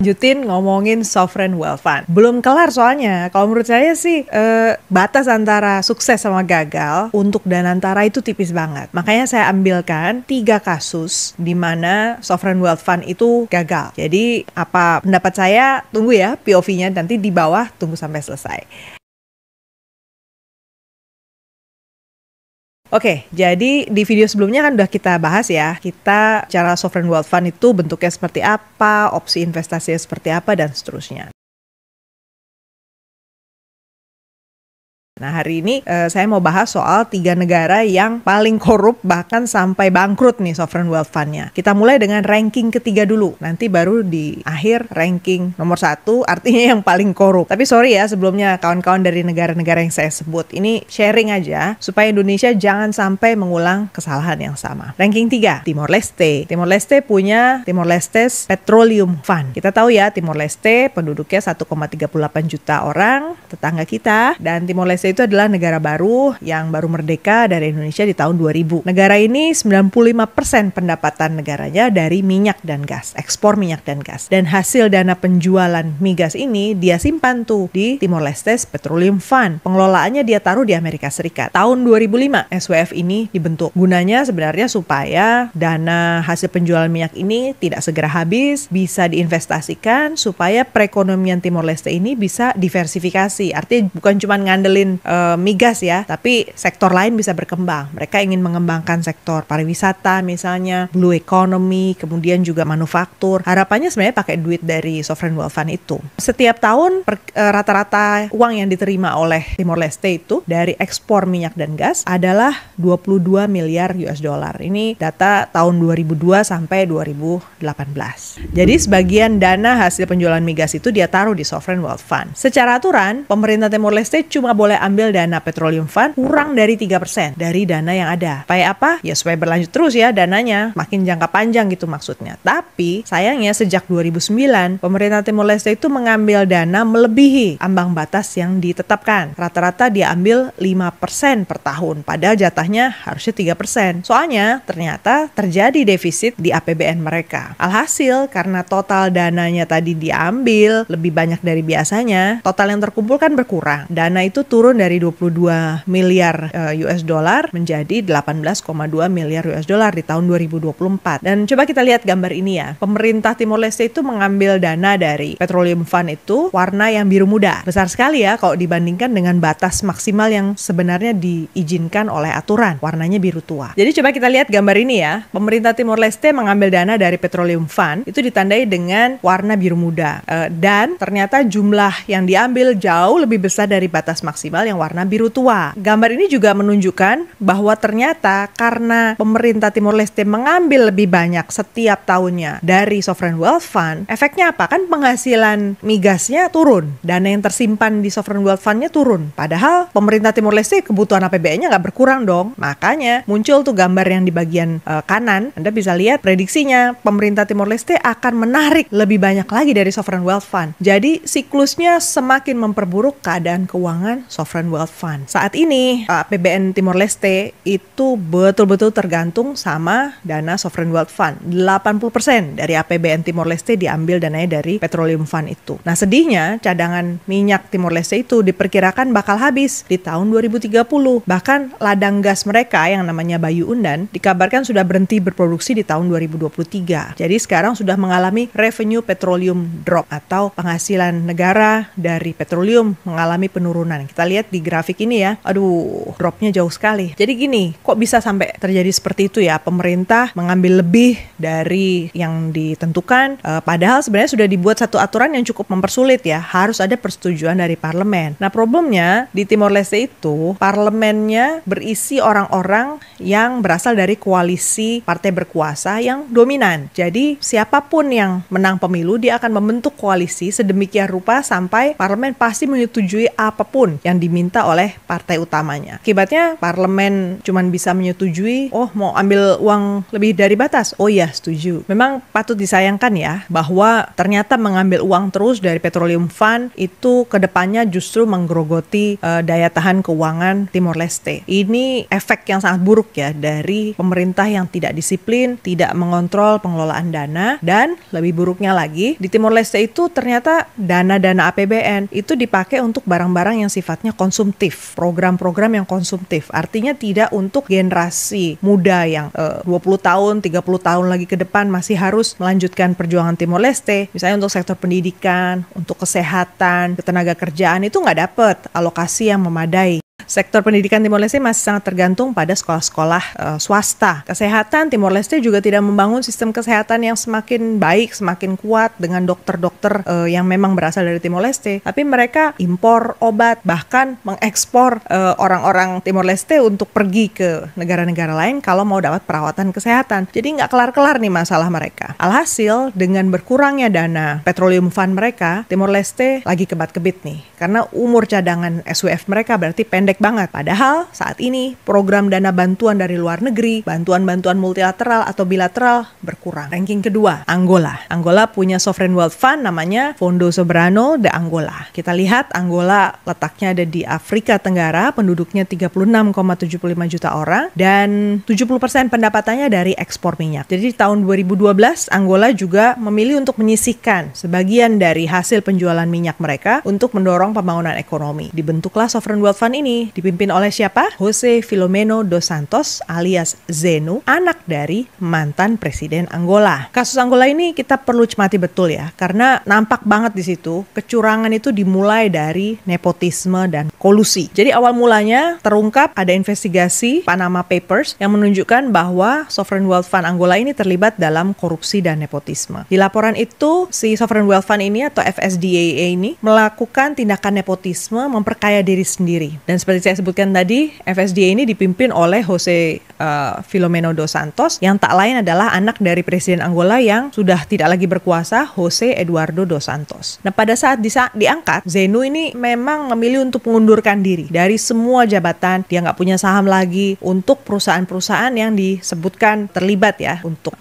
Lanjutin ngomongin sovereign wealth fund. Belum kelar soalnya. Kalau menurut saya sih batas antara sukses sama gagal untuk Danantara itu tipis banget. Makanya saya ambilkan 3 kasus di mana sovereign wealth fund itu gagal. Jadi apa pendapat saya, tunggu ya POV-nya nanti di bawah, tunggu sampai selesai. Oke, jadi di video sebelumnya kan udah kita bahas ya, kita cara sovereign wealth fund itu bentuknya seperti apa, opsi investasinya seperti apa, dan seterusnya. Nah, hari ini saya mau bahas soal 3 negara yang paling korup bahkan sampai bangkrut nih sovereign wealth fund-nya. Kita mulai dengan ranking ketiga dulu, nanti baru di akhir ranking nomor 1, artinya yang paling korup. Tapi sorry ya sebelumnya kawan-kawan dari negara-negara yang saya sebut, ini sharing aja supaya Indonesia jangan sampai mengulang kesalahan yang sama. Ranking 3, Timor Leste. Timor Leste punya Timor Leste Petroleum Fund. Kita tahu ya Timor Leste penduduknya 1,38 juta orang, tetangga kita, dan Timor Leste itu adalah negara baru yang baru merdeka dari Indonesia di tahun 2000. Negara ini 95% pendapatan negaranya dari minyak dan gas, ekspor minyak dan gas. Dan hasil dana penjualan migas ini dia simpan tuh di Timor Leste Petroleum Fund. Pengelolaannya dia taruh di Amerika Serikat. Tahun 2005 SWF ini dibentuk. Gunanya sebenarnya supaya dana hasil penjualan minyak ini tidak segera habis, bisa diinvestasikan supaya perekonomian Timor Leste ini bisa diversifikasi. Artinya bukan cuma ngandelin migas ya, tapi sektor lain bisa berkembang. Mereka ingin mengembangkan sektor pariwisata misalnya, blue economy, kemudian juga manufaktur. Harapannya sebenarnya pakai duit dari sovereign wealth fund itu. Setiap tahun rata-rata uang yang diterima oleh Timor Leste itu dari ekspor minyak dan gas adalah 22 miliar US dollar. Ini data tahun 2002 sampai 2018. Jadi sebagian dana hasil penjualan migas itu dia taruh di sovereign wealth fund. Secara aturan, pemerintah Timor Leste cuma boleh ambil dana petroleum fund kurang dari 3% dari dana yang ada. Supaya apa? Ya supaya berlanjut terus ya dananya, makin jangka panjang gitu maksudnya. Tapi sayangnya sejak 2009 pemerintah Timor Leste itu mengambil dana melebihi ambang batas yang ditetapkan. Rata-rata dia ambil 5% per tahun, padahal jatahnya harusnya 3%. Soalnya ternyata terjadi defisit di APBN mereka. Alhasil karena total dananya tadi diambil lebih banyak dari biasanya, total yang terkumpul kan berkurang. Dana itu turun dari 22 miliar US dollar menjadi 18,2 miliar US dollar di tahun 2024. Dan coba kita lihat gambar ini ya. Pemerintah Timor Leste itu mengambil dana dari Petroleum Fund itu warna yang biru muda. Besar sekali ya kalau dibandingkan dengan batas maksimal yang sebenarnya diizinkan oleh aturan. Warnanya biru tua. Jadi coba kita lihat gambar ini ya. Pemerintah Timor Leste mengambil dana dari Petroleum Fund itu ditandai dengan warna biru muda. Dan ternyata jumlah yang diambil jauh lebih besar dari batas maksimal yang warna biru tua. Gambar ini juga menunjukkan bahwa ternyata karena pemerintah Timor Leste mengambil lebih banyak setiap tahunnya dari sovereign wealth fund, efeknya apa? Kan penghasilan migasnya turun, dana yang tersimpan di sovereign wealth fundnya turun. Padahal pemerintah Timor Leste kebutuhan APBN-nya nggak berkurang dong. Makanya muncul tuh gambar yang di bagian kanan. Anda bisa lihat prediksinya pemerintah Timor Leste akan menarik lebih banyak lagi dari sovereign wealth fund. Jadi siklusnya semakin memperburuk keadaan keuangan sovereign wealth fund. Saat ini APBN Timor Leste itu betul-betul tergantung sama dana sovereign wealth fund. 80% dari APBN Timor Leste diambil dananya dari petroleum fund itu. Nah sedihnya cadangan minyak Timor Leste itu diperkirakan bakal habis di tahun 2030. Bahkan ladang gas mereka yang namanya Bayu Undan dikabarkan sudah berhenti berproduksi di tahun 2023. Jadi sekarang sudah mengalami revenue petroleum drop atau penghasilan negara dari petroleum mengalami penurunan. Kita lihat di grafik ini ya, aduh dropnya jauh sekali. Jadi gini, kok bisa sampai terjadi seperti itu ya? Pemerintah mengambil lebih dari yang ditentukan, padahal sebenarnya sudah dibuat satu aturan yang cukup mempersulit ya, harus ada persetujuan dari parlemen. Nah problemnya di Timor Leste itu, parlemennya berisi orang-orang yang berasal dari koalisi partai berkuasa yang dominan. Jadi siapapun yang menang pemilu, dia akan membentuk koalisi sedemikian rupa sampai parlemen pasti menyetujui apapun yang diminta oleh partai utamanya. Akibatnya parlemen cuman bisa menyetujui, oh mau ambil uang lebih dari batas, oh iya setuju. Memang patut disayangkan ya, bahwa ternyata mengambil uang terus dari Petroleum Fund itu kedepannya justru menggerogoti daya tahan keuangan Timor Leste. Ini efek yang sangat buruk ya dari pemerintah yang tidak disiplin, tidak mengontrol pengelolaan dana, dan lebih buruknya lagi, di Timor Leste itu ternyata dana-dana APBN itu dipakai untuk barang-barang yang sifatnya konsumtif, program-program yang konsumtif. Artinya tidak untuk generasi muda yang 20 tahun, 30 tahun lagi ke depan masih harus melanjutkan perjuangan Timor Leste. Misalnya untuk sektor pendidikan, untuk kesehatan, ketenaga kerjaan itu nggak dapat alokasi yang memadai. Sektor pendidikan Timor Leste masih sangat tergantung pada sekolah-sekolah swasta. Kesehatan, Timor Leste juga tidak membangun sistem kesehatan yang semakin baik, semakin kuat dengan dokter-dokter yang memang berasal dari Timor Leste. Tapi mereka impor obat, bahkan mengekspor orang-orang Timor Leste untuk pergi ke negara-negara lain kalau mau dapat perawatan kesehatan. Jadi nggak kelar-kelar nih masalah mereka. Alhasil, dengan berkurangnya dana Petroleum Fund mereka, Timor Leste lagi kebat-kebit nih. Karena umur cadangan SWF mereka berarti pendek banget. Padahal saat ini program dana bantuan dari luar negeri, bantuan-bantuan multilateral atau bilateral berkurang. Ranking kedua, Angola. Angola punya sovereign wealth fund namanya Fondo Soberano de Angola. Kita lihat Angola letaknya ada di Afrika Tenggara, penduduknya 36,75 juta orang dan 70% pendapatannya dari ekspor minyak. Jadi di tahun 2012 Angola juga memilih untuk menyisihkan sebagian dari hasil penjualan minyak mereka untuk mendorong pembangunan ekonomi. Dibentuklah sovereign wealth fund ini dipimpin oleh siapa? Jose Filomeno dos Santos alias Zenu, anak dari mantan presiden Angola. Kasus Angola ini kita perlu cermati betul ya, karena nampak banget di situ kecurangan itu dimulai dari nepotisme dan kolusi. Jadi awal mulanya terungkap ada investigasi Panama Papers yang menunjukkan bahwa Sovereign Wealth Fund Angola ini terlibat dalam korupsi dan nepotisme. Di laporan itu si Sovereign Wealth Fund ini atau FSDAA ini melakukan tindakan nepotisme, memperkaya diri sendiri. Dan seperti saya sebutkan tadi, FSDA ini dipimpin oleh Jose Filomeno dos Santos yang tak lain adalah anak dari Presiden Angola yang sudah tidak lagi berkuasa, Jose Eduardo dos Santos. Nah pada saat diangkat, Zenu ini memang memilih untuk mengundurkan diri dari semua jabatan. Dia nggak punya saham lagi untuk perusahaan-perusahaan yang disebutkan terlibat ya untuk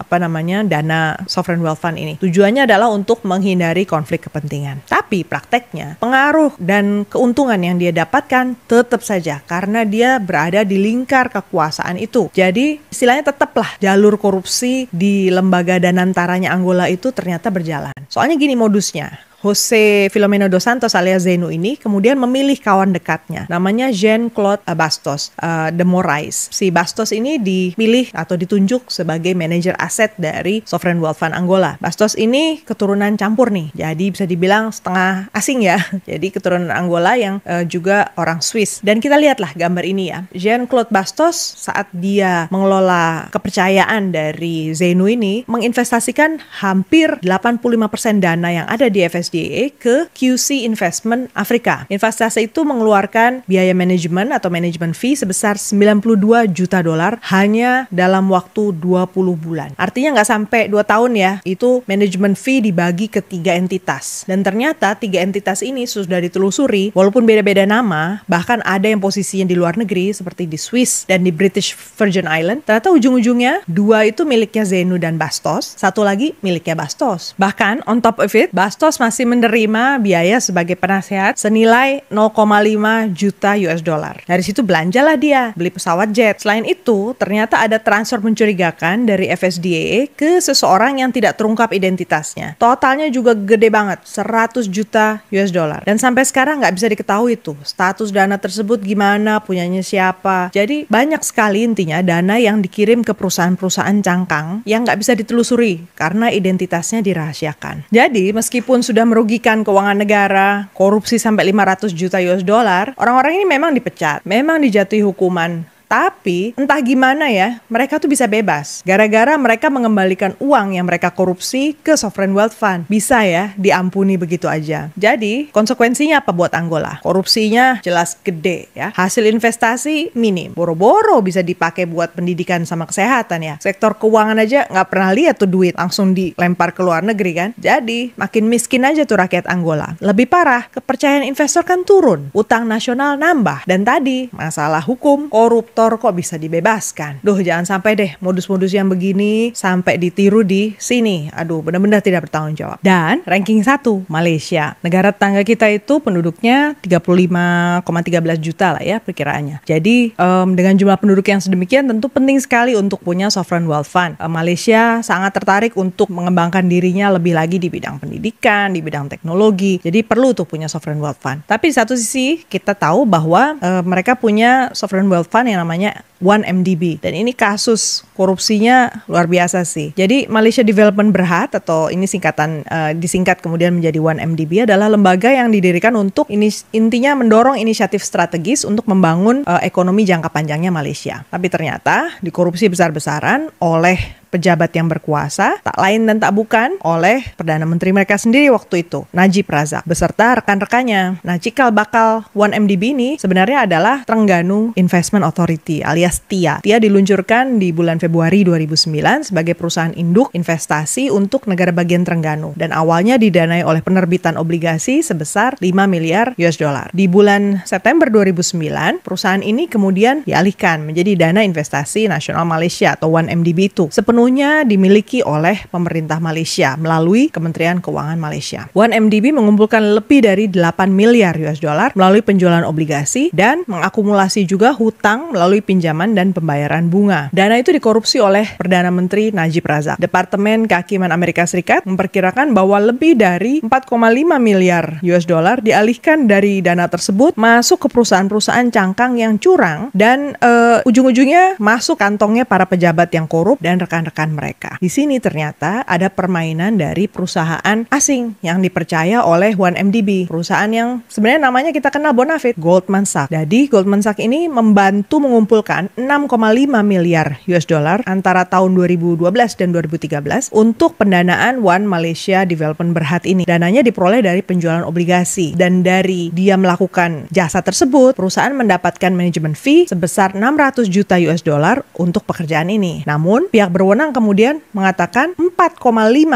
dana Sovereign Wealth Fund ini. Tujuannya adalah untuk menghindari konflik kepentingan. Tapi prakteknya pengaruh dan keuntungan yang dia dapatkan tetap saja karena dia berada di lingkar kekuasaan itu. Jadi istilahnya tetaplah jalur korupsi di lembaga danantaranya Angola itu ternyata berjalan. Soalnya gini modusnya. Jose Filomeno dos Santos alias Zenu ini kemudian memilih kawan dekatnya namanya Jean-Claude Bastos de Moraes. Si Bastos ini dipilih atau ditunjuk sebagai manajer aset dari Sovereign Wealth Fund Angola. Bastos ini keturunan campur nih, jadi bisa dibilang setengah asing ya. Jadi keturunan Angola yang juga orang Swiss. Dan kita lihatlah gambar ini ya. Jean-Claude Bastos saat dia mengelola kepercayaan dari Zenu ini menginvestasikan hampir 85% dana yang ada di FSDA ke QC Investment Afrika. Investasi itu mengeluarkan biaya manajemen atau manajemen fee sebesar 92 juta dolar hanya dalam waktu 20 bulan. Artinya nggak sampai 2 tahun ya, itu manajemen fee dibagi ke 3 entitas. Dan ternyata 3 entitas ini sudah ditelusuri, walaupun beda-beda nama, bahkan ada yang posisinya di luar negeri seperti di Swiss dan di British Virgin Island, ternyata ujung-ujungnya 2 itu miliknya Zenu dan Bastos, 1 lagi miliknya Bastos. Bahkan on top of it, Bastos masih menerima biaya sebagai penasehat senilai 0,5 juta US dollar. Dari situ belanjalah dia, beli pesawat jet. Selain itu, ternyata ada transfer mencurigakan dari FSDAA ke seseorang yang tidak terungkap identitasnya. Totalnya juga gede banget, 100 juta US dollar. Dan sampai sekarang nggak bisa diketahui tuh, status dana tersebut gimana, punyanya siapa. Jadi banyak sekali intinya dana yang dikirim ke perusahaan-perusahaan cangkang yang nggak bisa ditelusuri karena identitasnya dirahasiakan. Jadi meskipun sudah merugikan keuangan negara, korupsi sampai 500 juta US dollar, orang-orang ini memang dipecat, memang dijatuhi hukuman Tapi entah gimana ya, mereka tuh bisa bebas. Gara-gara mereka mengembalikan uang yang mereka korupsi ke sovereign wealth fund. Bisa ya diampuni begitu aja. Jadi konsekuensinya apa buat Angola? Korupsinya jelas gede ya. Hasil investasi minim. Boro-boro bisa dipakai buat pendidikan sama kesehatan ya. Sektor keuangan aja nggak pernah lihat tuh duit langsung dilempar ke luar negeri kan. Jadi makin miskin aja tuh rakyat Angola. Lebih parah, kepercayaan investor kan turun. Utang nasional nambah. Dan tadi masalah hukum, koruptor kok bisa dibebaskan. Duh, jangan sampai deh modus-modus yang begini sampai ditiru di sini. Aduh, benar-benar tidak bertanggung jawab. Dan ranking 1, Malaysia. Negara tetangga kita itu penduduknya 35,13 juta lah ya perkiraannya. Jadi dengan jumlah penduduk yang sedemikian tentu penting sekali untuk punya sovereign wealth fund. Malaysia sangat tertarik untuk mengembangkan dirinya lebih lagi di bidang pendidikan, di bidang teknologi. Jadi perlu tuh punya sovereign wealth fund. Tapi di satu sisi kita tahu bahwa mereka punya sovereign wealth fund yang namanya 1MDB. Dan ini kasus korupsinya luar biasa sih. Jadi Malaysia Development Berhad atau ini singkatan disingkat kemudian menjadi 1MDB adalah lembaga yang didirikan untuk intinya mendorong inisiatif strategis untuk membangun ekonomi jangka panjangnya Malaysia. Tapi ternyata dikorupsi besar-besaran oleh pejabat yang berkuasa, tak lain dan tak bukan oleh Perdana Menteri mereka sendiri waktu itu, Najib Razak, beserta rekan-rekannya. Nah, cikal bakal 1MDB ini sebenarnya adalah Terengganu Investment Authority alias TIA. TIA diluncurkan di bulan Februari 2009 sebagai perusahaan induk investasi untuk negara bagian Terengganu dan awalnya didanai oleh penerbitan obligasi sebesar 5 miliar US dollar. Di bulan September 2009, perusahaan ini kemudian dialihkan menjadi Dana Investasi Nasional Malaysia atau 1MDB itu. Sepenuhnya dimiliki oleh pemerintah Malaysia melalui Kementerian Keuangan Malaysia. 1MDB mengumpulkan lebih dari 8 miliar US dollar melalui penjualan obligasi dan mengakumulasi juga hutang melalui pinjaman dan pembayaran bunga. Dana itu dikorupsi oleh Perdana Menteri Najib Razak. Departemen Kehakiman Amerika Serikat memperkirakan bahwa lebih dari 4,5 miliar US dollar dialihkan dari dana tersebut masuk ke perusahaan-perusahaan cangkang yang curang dan ujung-ujungnya masuk kantongnya para pejabat yang korup dan rekan-rekan mereka. Di sini ternyata ada permainan dari perusahaan asing yang dipercaya oleh 1MDB. Perusahaan yang sebenarnya namanya kita kenal bonafit, Goldman Sachs. Jadi Goldman Sachs ini membantu mengumpulkan 6,5 miliar US dollar antara tahun 2012 dan 2013 untuk pendanaan One Malaysia Development Berhad ini. Dananya diperoleh dari penjualan obligasi dan dari dia melakukan jasa tersebut, perusahaan mendapatkan manajemen fee sebesar 600 juta US dollar untuk pekerjaan ini. Namun pihak berwenang kemudian mengatakan 4,5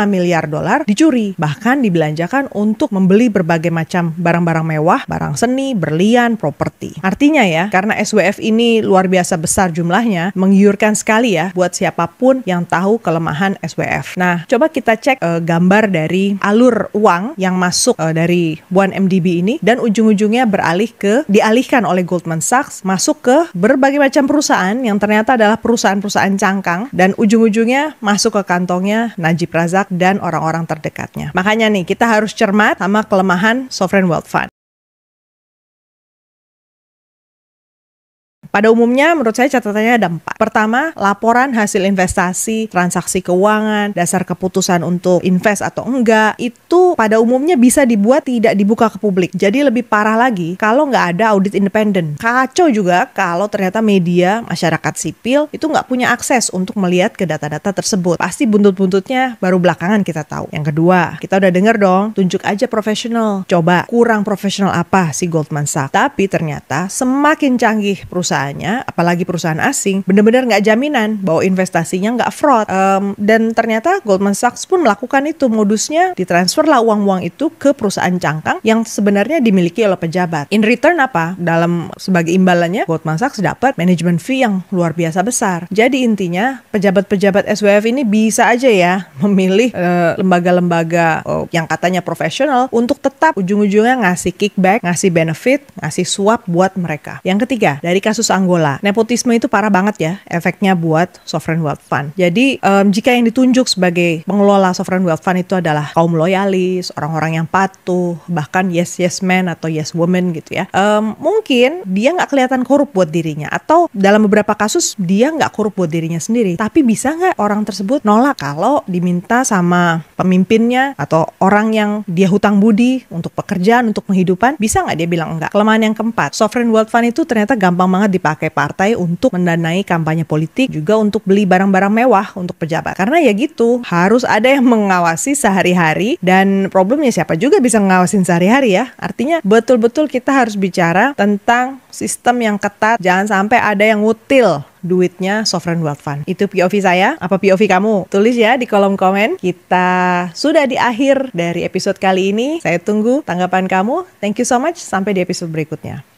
miliar dolar dicuri, bahkan dibelanjakan untuk membeli berbagai macam barang-barang mewah, barang seni, berlian, properti. Artinya ya, karena SWF ini luar biasa besar jumlahnya, menggiurkan sekali ya buat siapapun yang tahu kelemahan SWF. Nah, coba kita cek gambar dari alur uang yang masuk dari 1MDB ini dan ujung-ujungnya dialihkan oleh Goldman Sachs masuk ke berbagai macam perusahaan yang ternyata adalah perusahaan-perusahaan cangkang dan ujung-ujungnya masuk ke kantongnya Najib Razak dan orang-orang terdekatnya. Makanya nih kita harus cermat sama kelemahan sovereign wealth fund. Pada umumnya menurut saya catatannya ada 4. Pertama, laporan hasil investasi, transaksi keuangan, dasar keputusan untuk invest atau enggak, itu pada umumnya bisa dibuat tidak dibuka ke publik. Jadi lebih parah lagi kalau nggak ada audit independen. Kacau juga kalau ternyata media, masyarakat sipil itu nggak punya akses untuk melihat ke data-data tersebut. Pasti buntut-buntutnya baru belakangan kita tahu. Yang kedua, kita udah denger dong, tunjuk aja profesional. Coba, kurang profesional apa si Goldman Sachs? Tapi ternyata semakin canggih perusahaan, apalagi perusahaan asing, benar-benar nggak jaminan bahwa investasinya nggak fraud. Dan ternyata Goldman Sachs pun melakukan itu. Modusnya ditransferlah uang-uang itu ke perusahaan cangkang yang sebenarnya dimiliki oleh pejabat. In return apa? Sebagai imbalannya, Goldman Sachs dapat manajemen fee yang luar biasa besar. Jadi intinya pejabat-pejabat SWF ini bisa aja ya memilih lembaga-lembaga yang katanya profesional untuk tetap ujung-ujungnya ngasih kickback, ngasih benefit, ngasih suap buat mereka. Yang ketiga, dari kasus Angola, nepotisme itu parah banget ya efeknya buat sovereign wealth fund. Jadi jika yang ditunjuk sebagai pengelola sovereign wealth fund itu adalah kaum loyalis, orang-orang yang patuh, bahkan yes man atau yes woman gitu ya, mungkin dia nggak kelihatan korup buat dirinya, atau dalam beberapa kasus dia nggak korup buat dirinya sendiri. Tapi bisa nggak orang tersebut nolak kalau diminta sama pemimpinnya atau orang yang dia hutang budi untuk pekerjaan, untuk penghidupan? Bisa nggak dia bilang enggak? Kelemahan yang keempat, sovereign wealth fund itu ternyata gampang banget dipakai partai untuk mendanai kampanye politik, juga untuk beli barang-barang mewah untuk pejabat. Karena ya gitu, harus ada yang mengawasi sehari-hari, dan problemnya siapa juga bisa ngawasin sehari-hari ya. Artinya betul-betul kita harus bicara tentang sistem yang ketat, jangan sampai ada yang ngutil duitnya sovereign wealth fund. Itu POV saya. Apa POV kamu? Tulis ya di kolom komen. Kita sudah di akhir dari episode kali ini. Saya tunggu tanggapan kamu. Thank you so much. Sampai di episode berikutnya.